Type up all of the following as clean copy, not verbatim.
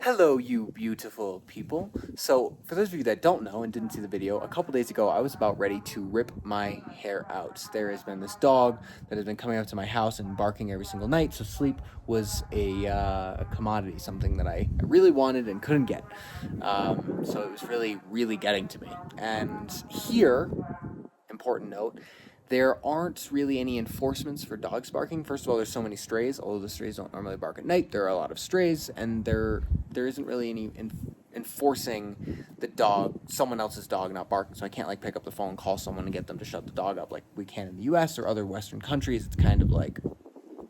Hello, you beautiful people. So, for those of you that don't know and didn't see the video, a couple days ago I was about ready to rip my hair out. There has been this dog that has been coming up to my house and barking every single night, so sleep was a commodity, something that I really wanted and couldn't get. So it was really getting to me. And here, important note, there aren't really any enforcements for dogs barking. First of all, there's so many strays. Although the strays don't normally bark at night, there are a lot of strays, and there isn't really any enforcing the dog, someone else's dog not barking. So I can't like pick up the phone and call someone and get them to shut the dog up like we can in the U.S. or other Western countries. It's kind of like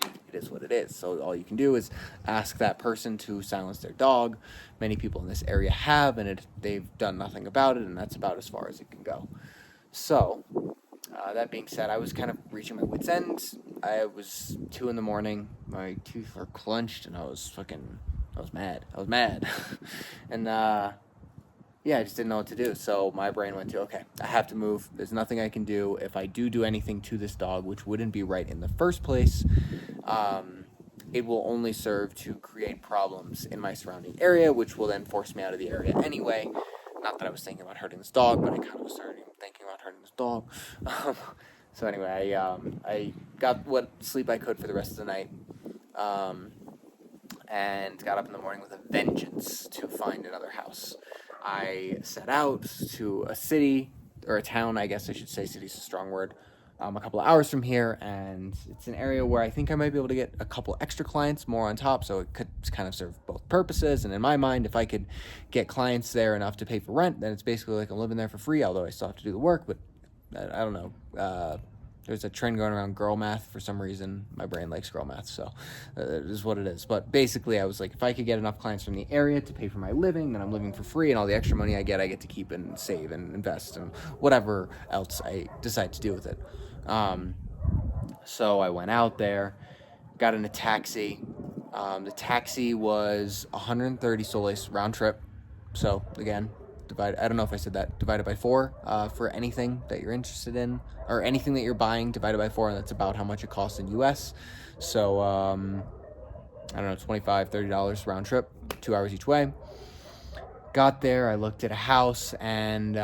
it is what it is. So all you can do is ask that person to silence their dog. Many people in this area have, and they've done nothing about it, and that's about as far as it can go. So, that being said, I was kind of reaching my wit's end. I was 2 in the morning. My teeth were clenched, and I was mad. And, yeah, I just didn't know what to do. So my brain went to, okay, I have to move. There's nothing I can do. If I do anything to this dog, which wouldn't be right in the first place, it will only serve to create problems in my surrounding area, which will then force me out of the area anyway. Not that I was thinking about hurting this dog, but I kind of was starting thinking about hurting this dog. So anyway, I got what sleep I could for the rest of the night, and got up in the morning with a vengeance to find another house. I set out to a city, or a town, I guess I should say. City's a strong word. A couple of hours from here, and it's an area where I think I might be able to get a couple extra clients more on top, so it could kind of serve both purposes. And in my mind, if I could get clients there enough to pay for rent, then it's basically like I'm living there for free, although I still have to do the work. But I don't know. There's a trend going around girl math for some reason. My brain likes girl math, so it is what it is. But basically, I was like, if I could get enough clients from the area to pay for my living, then I'm living for free, and all the extra money I get to keep and save and invest and whatever else I decide to do with it. So I went out there, got in a taxi. The taxi was 130 soles round trip. So again, I don't know if I said that, divided by 4 for anything that you're interested in, or anything that you're buying, divided by 4, and that's about how much it costs in US. So, I don't know, $25, $30 round trip, 2 hours each way. Got there, I looked at a house, and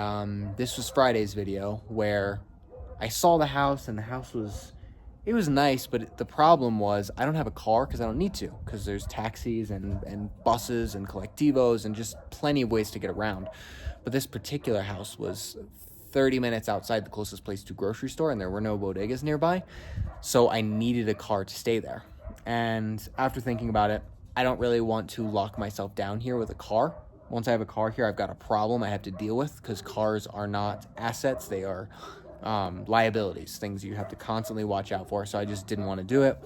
this was Friday's video, where I saw the house, and the house was nice, but the problem was I don't have a car because I don't need to, because there's taxis and buses and collectivos and just plenty of ways to get around. But this particular house was 30 minutes outside the closest place to grocery store, and there were no bodegas nearby, so I needed a car to stay there. And after thinking about it, I don't really want to lock myself down here with a car. Once I have a car here, I've got a problem I have to deal with, because cars are not assets, they are liabilities, things you have to constantly watch out for. So I just didn't want to do it.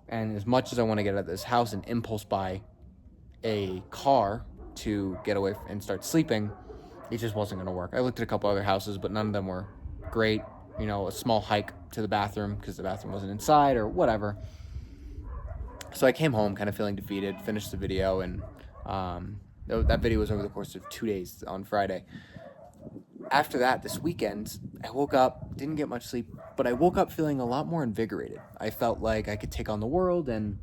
And as much as I want to get out of this house and impulse buy a car to get away and start sleeping, it just wasn't going to work. I looked at a couple other houses, but none of them were great. You know, a small hike to the bathroom because the bathroom wasn't inside or whatever. So I came home kind of feeling defeated, finished the video, and that video was over the course of 2 days on Friday. After that, this weekend, I woke up, didn't get much sleep, but I woke up feeling a lot more invigorated. I felt like I could take on the world, and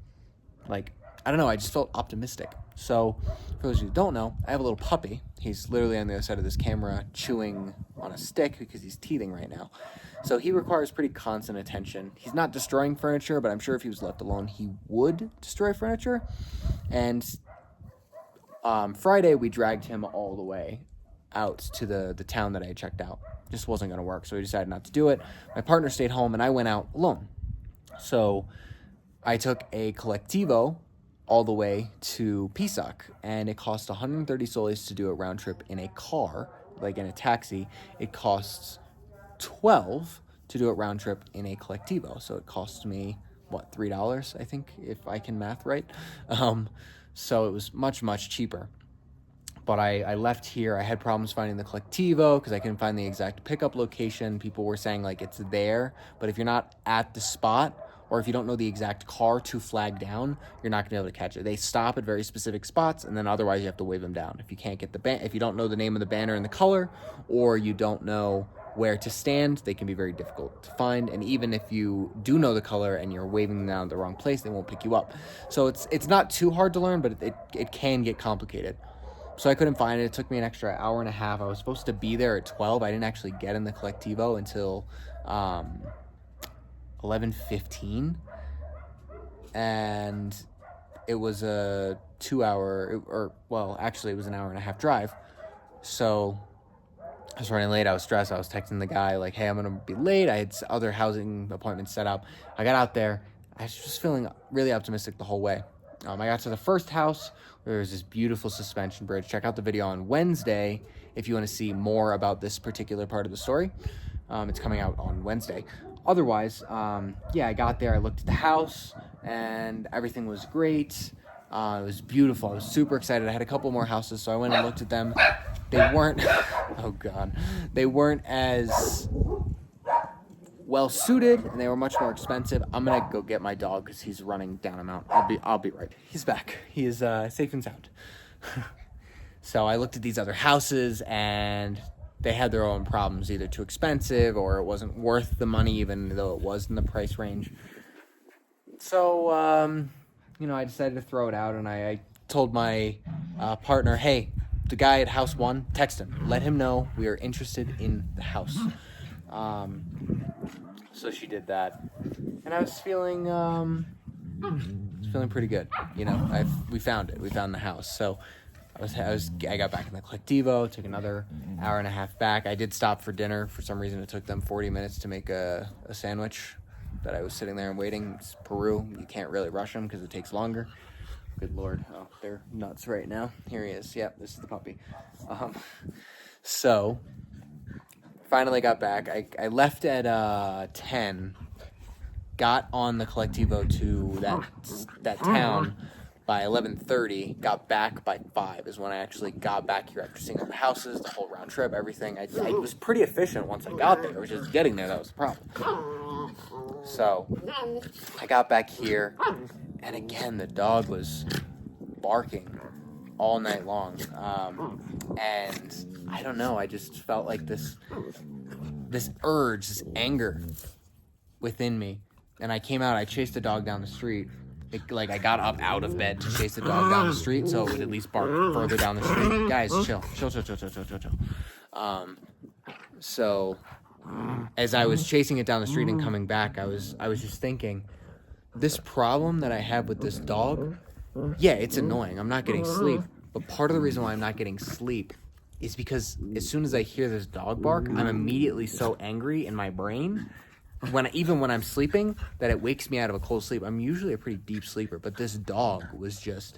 like, I don't know, I just felt optimistic. So, for those of you who don't know, I have a little puppy. He's literally on the other side of this camera chewing on a stick because he's teething right now. So he requires pretty constant attention. He's not destroying furniture, but I'm sure if he was left alone, he would destroy furniture. And Friday, we dragged him all the way out to the town that I had checked out. Just wasn't going to work, so we decided not to do it. My partner stayed home, and I went out alone. So I took a collectivo all the way to Pisac, and it cost 130 soles to do a round trip in a car, like in a taxi. It costs 12 to do a round trip in a collectivo, so it cost me, $3, I think, if I can math right. So it was much cheaper. But I left here. I had problems finding the collectivo because I couldn't find the exact pickup location. People were saying, like, it's there, but if you're not at the spot, or if you don't know the exact car to flag down, you're not going to be able to catch it. They stop at very specific spots, and then otherwise you have to wave them down. If you can't get if you don't know the name of the banner and the color, or you don't know where to stand, they can be very difficult to find. And even if you do know the color and you're waving them down at the wrong place, they won't pick you up. So it's not too hard to learn, but it can get complicated. So I couldn't find it. It took me an extra hour and a half. I was supposed to be there at 12. I didn't actually get in the Colectivo until 11:15. And it was a 2 hour, or well, actually it was an hour and a half drive. So I was running late. I was stressed. I was texting the guy like, hey, I'm going to be late. I had other housing appointments set up. I got out there. I was just feeling really optimistic the whole way. I got to the first house where there was this beautiful suspension bridge. Check out the video on Wednesday if you want to see more about this particular part of the story. It's coming out on Wednesday. Otherwise, yeah, I got there. I looked at the house, and everything was great. It was beautiful. I was super excited. I had a couple more houses, so I went and looked at them. They weren't, oh God, they weren't as well suited, and they were much more expensive. I'm gonna go get my dog because he's running down a mountain. I'll be right. He's back. He is safe and sound. So I looked at these other houses, and they had their own problems, either too expensive or it wasn't worth the money, even though it was in the price range. So, I decided to throw it out, and I told my partner, hey, the guy at house 1, text him. Let him know we are interested in the house. So she did that, and I was feeling pretty good. We found it. We found the house. So I got back in the Colectivo, took another hour and a half back. I did stop for dinner. For some reason, it took them 40 minutes to make a sandwich that I was sitting there and waiting. It's Peru. You can't really rush them because it takes longer. Good Lord. Oh, they're nuts right now. Here he is. Yep, this is the puppy. So finally got back. I left at 10, got on the Colectivo to that town by 11:30, got back by 5 is when I actually got back here after seeing all the houses, the whole round trip, everything. I was pretty efficient once I got there. It was just getting there that was the problem. So I got back here, and again, the dog was barking all night long. And I don't know, I just felt like this urge, this anger within me. And I came out, I chased the dog down the street. I got up out of bed to chase the dog down the street so it would at least bark further down the street. Guys, chill. So as I was chasing it down the street and coming back, I was just thinking, this problem that I have with this dog, yeah, it's annoying. I'm not getting sleep. But part of the reason why I'm not getting sleep is because as soon as I hear this dog bark, I'm immediately so angry in my brain, even when I'm sleeping, that it wakes me out of a cold sleep. I'm usually a pretty deep sleeper, but this dog was just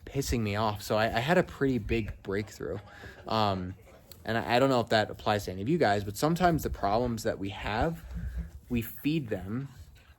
pissing me off. So I had a pretty big breakthrough. And I don't know if that applies to any of you guys, but sometimes the problems that we have, we feed them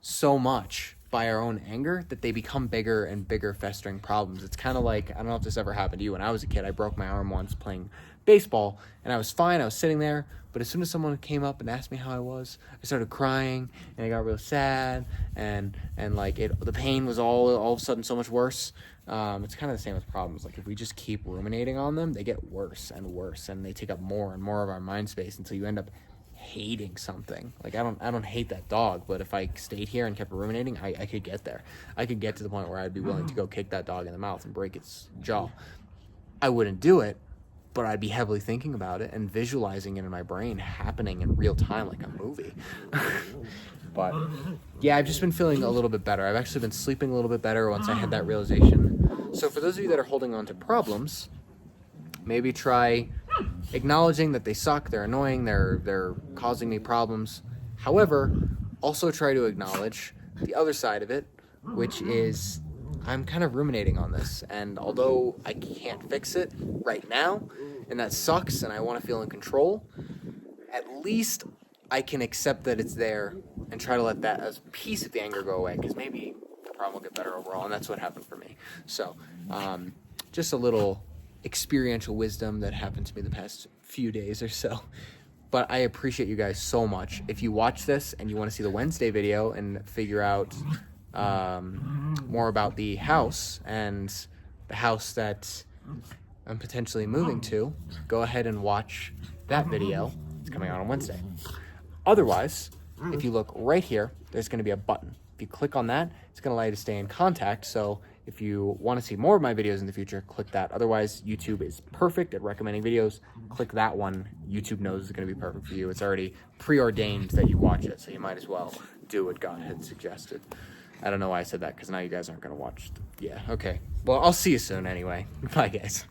so much by our own anger that they become bigger and bigger festering problems. It's kind of like, I don't know if this ever happened to you. When I was a kid, I broke my arm once playing baseball, and I was fine. I was sitting there, but as soon as someone came up and asked me how I was, I started crying, and I got real sad, and the pain was all of a sudden so much worse. It's kind of the same with problems. Like, if we just keep ruminating on them, they get worse and worse, and they take up more and more of our mind space until you end up hating something. Like, I don't hate that dog, but if I stayed here and kept ruminating, I could get there. I could get to the point where I'd be willing to go kick that dog in the mouth and break its jaw. I wouldn't do it, but I'd be heavily thinking about it and visualizing it in my brain happening in real time like a movie. But yeah, I've just been feeling a little bit better. I've actually been sleeping a little bit better once I had that realization. So for those of you that are holding on to problems, maybe try acknowledging that they suck, they're annoying, they're causing me problems. However, also try to acknowledge the other side of it, which is I'm kind of ruminating on this, and although I can't fix it right now, and that sucks, and I want to feel in control, at least I can accept that it's there and try to let that as piece of the anger go away, because maybe the problem will get better overall, and that's what happened for me. So, just a little experiential wisdom that happened to me the past few days or so. But I appreciate you guys so much. If you watch this and you want to see the Wednesday video and figure out more about the house and the house that I'm potentially moving to, go ahead and watch that video. It's coming out on Wednesday. Otherwise, if you look right here, there's going to be a button. If you click on that, it's going to allow you to stay in contact. So if you want to see more of my videos in the future, click that. Otherwise, YouTube is perfect at recommending videos. Click that one. YouTube knows it's going to be perfect for you. It's already preordained that you watch it, so you might as well do what God had suggested. I don't know why I said that, because now you guys aren't going to watch. Yeah, okay. Well, I'll see you soon anyway. Bye, guys.